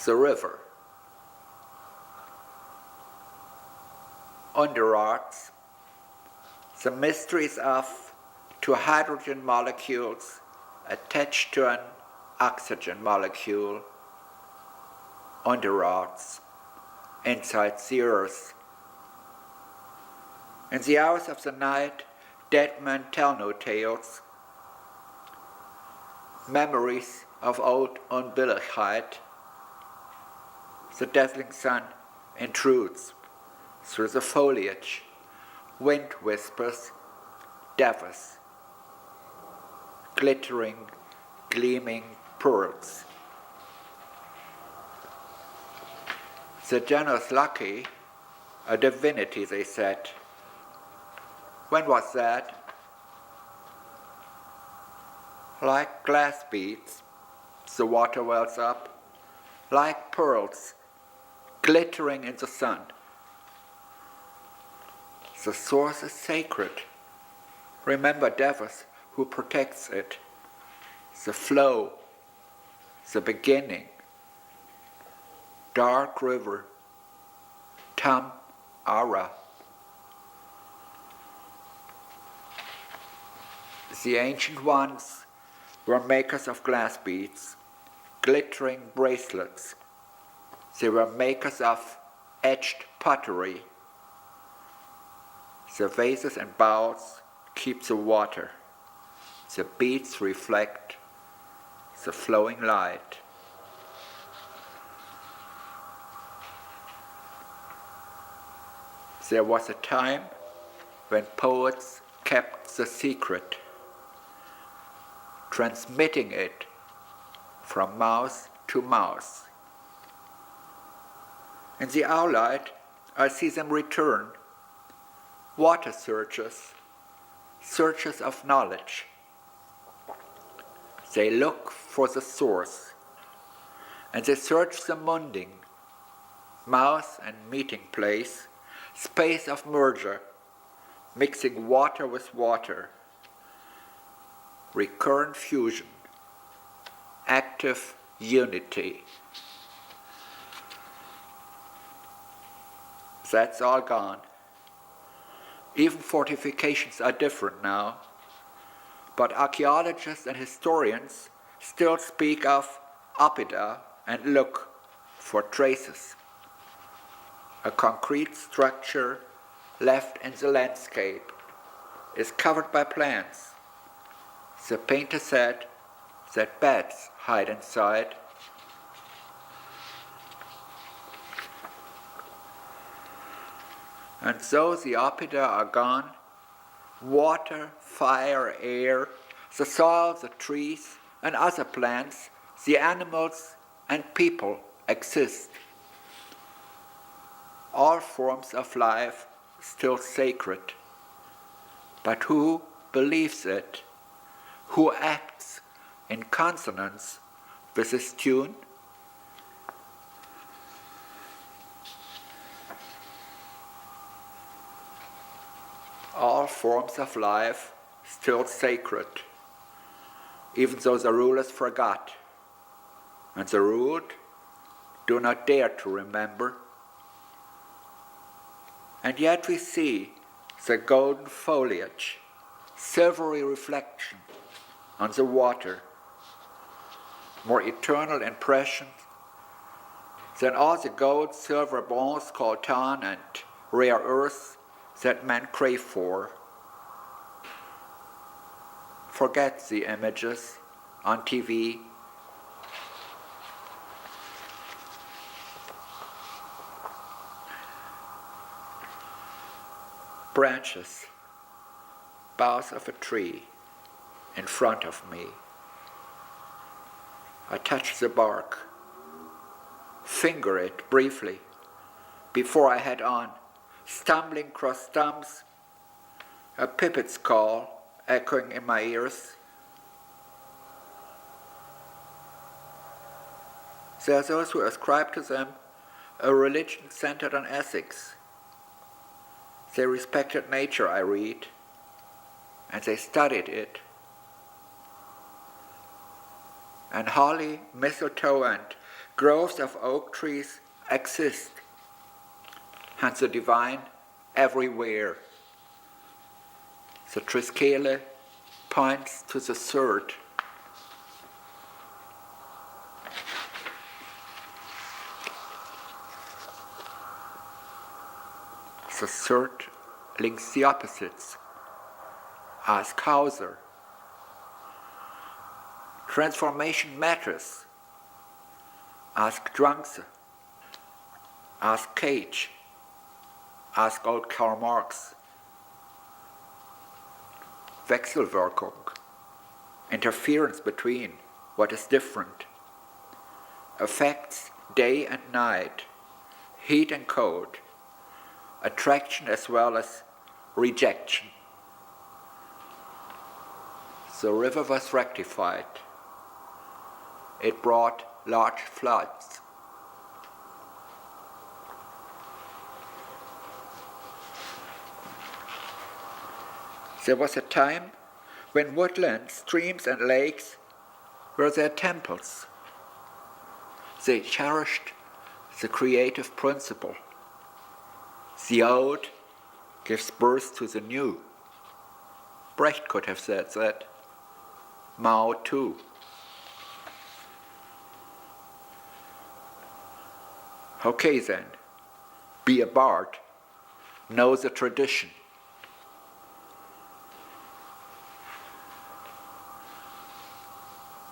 the river. On the rocks, the mysteries of two hydrogen molecules attached to an oxygen molecule on the rocks inside the earth. In the hours of the night, dead men tell no tales. Memories of old Onbilligkeit. The dazzling sun intrudes through the foliage. Wind whispers, Davos, glittering, gleaming pearls. The generous Lucky, a divinity, they said. When was that? Like glass beads, the water wells up, like pearls, glittering in the sun. The source is sacred. Remember Davos, who protects it. The flow, the beginning. Dark river, Tam Ara. The ancient ones were makers of glass beads, glittering bracelets. They were makers of etched pottery. The vases and bowls keep the water. The beads reflect the flowing light. There was a time when poets kept the secret, transmitting it from mouth to mouth. In the owlight, I see them return, water searchers, searchers of knowledge. They look for the source, and they search the munding, mouth and meeting place, space of merger, mixing water with water, recurrent fusion, active unity. That's all gone. Even fortifications are different now, but archaeologists and historians still speak of oppida and look for traces. A concrete structure left in the landscape is covered by plants. The painter said that bats hide inside. And so the oppida are gone. Water, fire, air, the soil, the trees, and other plants, the animals and people exist. All forms of life still sacred. But who believes it? Who acts in consonance with this tune? All forms of life still sacred, even though the rulers forgot, and the ruled do not dare to remember. And yet we see the golden foliage, silvery reflection on the water, more eternal impression than all the gold, silver, bronze, coltan, and rare earths that men crave for. Forget the images on TV. Branches, boughs of a tree in front of me. I touch the bark, finger it briefly before I head on, stumbling across stumps, a pipit's call echoing in my ears. There are those who ascribe to them a religion centered on ethics. They respected nature, I read, and they studied it. And holly, mistletoe, and groves of oak trees exist, hence the divine everywhere. The Triskele points to the third. The third links the opposites. Ask Hauser. Transformation matters. Ask Drunks. Ask Cage. Ask old Karl Marx. Wechselwirkung. Interference between what is different. Affects day and night, heat and cold, attraction as well as rejection. The river was rectified. It brought large floods. There was a time when woodlands, streams, and lakes were their temples. They cherished the creative principle. The old gives birth to the new. Brecht could have said that. Mao too. Okay then, be a bard, know the tradition.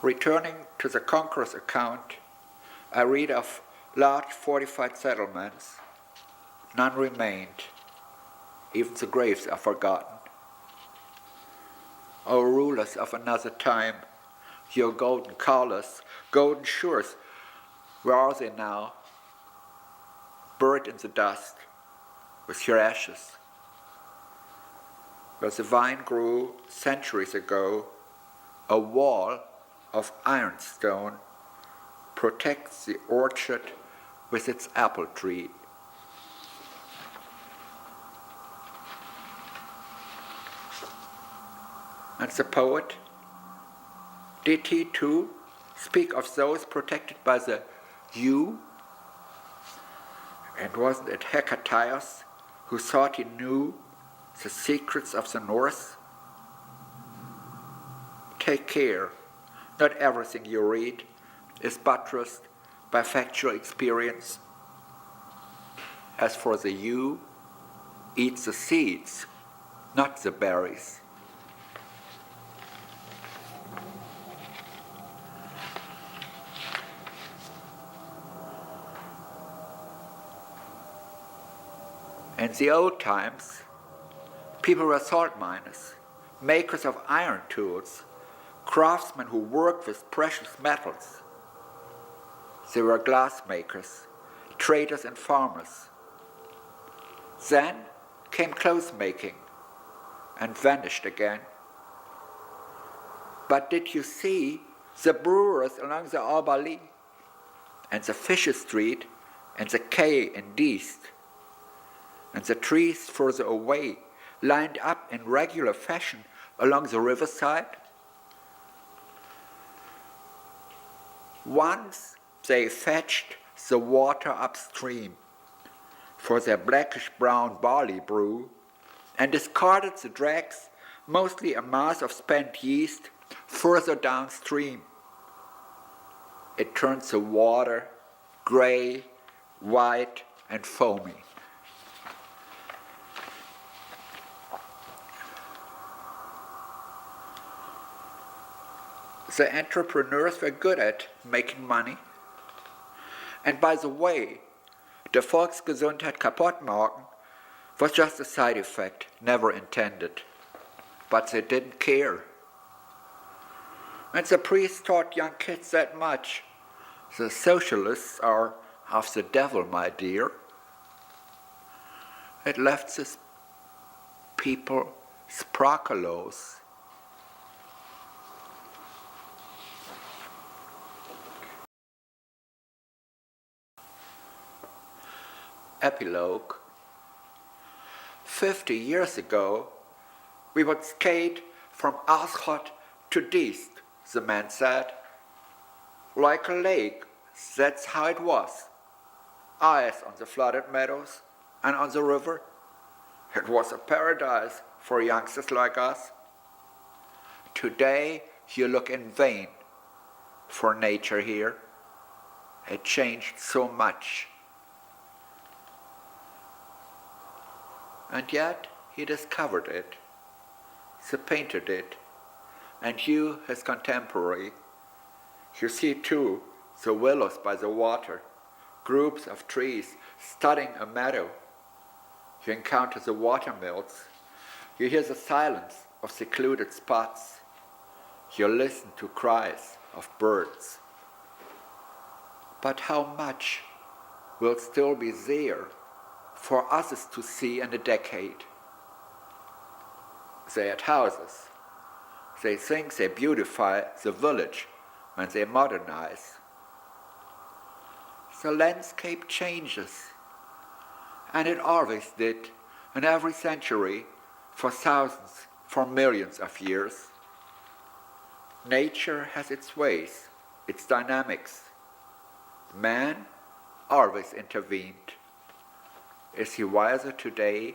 Returning to the conqueror's account, I read of large fortified settlements. None remained. Even the graves are forgotten. O rulers of another time, your golden collars, golden shores, where are they now? Buried in the dust with your ashes. Where the vine grew centuries ago, a wall of ironstone protects the orchard with its apple tree. And the poet, did he too speak of those protected by the yew? And wasn't it Hecataeus who thought he knew the secrets of the north? Take care, not everything you read is buttressed by factual experience. As for the yew, eat the seeds, not the berries. In the old times, people were salt miners, makers of iron tools, craftsmen who worked with precious metals. They were glass makers, traders and farmers. Then came clothes making and vanished again. But did you see the brewers along the Arbaly and the Fisher Street and the quay in Diest? And the trees further away, lined up in regular fashion along the riverside? Once they fetched the water upstream for their blackish-brown barley brew and discarded the dregs, mostly a mass of spent yeast, further downstream. It turns the water gray, white, and foamy. The entrepreneurs were good at making money. And by the way, the Volksgesundheit kaputtmachen was just a side effect, never intended. But they didn't care. And the priests taught young kids that much. The socialists are of the devil, my dear. It left the people sprokelos. Epilogue. 50 years ago, we would skate from Aschot to Diest, the man said, like a lake That's how it was. Ice on the flooded meadows and on the river. It was a paradise for youngsters like us. Today you look in vain for nature here. It changed so much. And yet he discovered it. He painted it. And you, his contemporary, you see too the willows by the water, groups of trees studding a meadow. You encounter the watermills. You hear the silence of secluded spots. You listen to cries of birds. But how much will still be there for others to see in a decade? They had houses. They think they beautify the village when they modernize. The landscape changes, and it always did in every century for thousands, for millions of years. Nature has its ways, its dynamics. Man always intervened. Is he wiser today?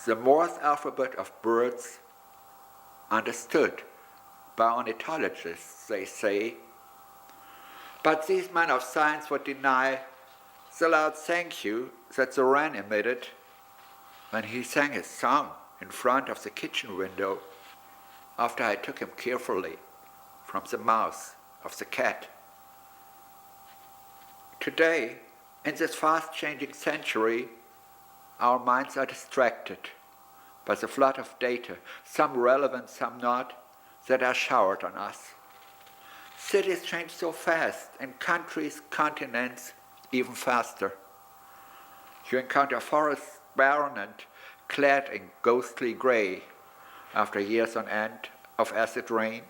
The Morse alphabet of birds, understood by ornithologists, they say, but these men of science would deny the loud thank you that the wren emitted when he sang his song in front of the kitchen window after I took him carefully from the mouth of the cat. Today, in this fast-changing century, our minds are distracted by the flood of data, some relevant, some not, that are showered on us. Cities change so fast, and countries, continents, even faster. You encounter forests barren and clad in ghostly gray after years on end of acid rain.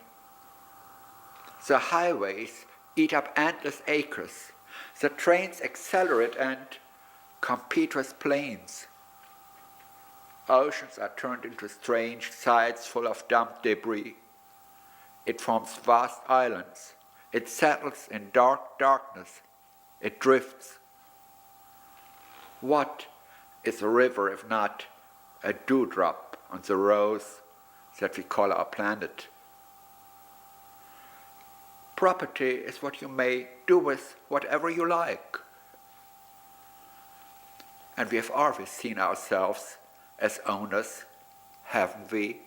The highways eat up endless acres. The trains accelerate and compete with planes. Oceans are turned into strange sites full of dumped debris. It forms vast islands. It settles in dark darkness. It drifts. What is a river if not a dewdrop on the rose that we call our planet? Property is what you may do with whatever you like. And we have always seen ourselves as owners, haven't we?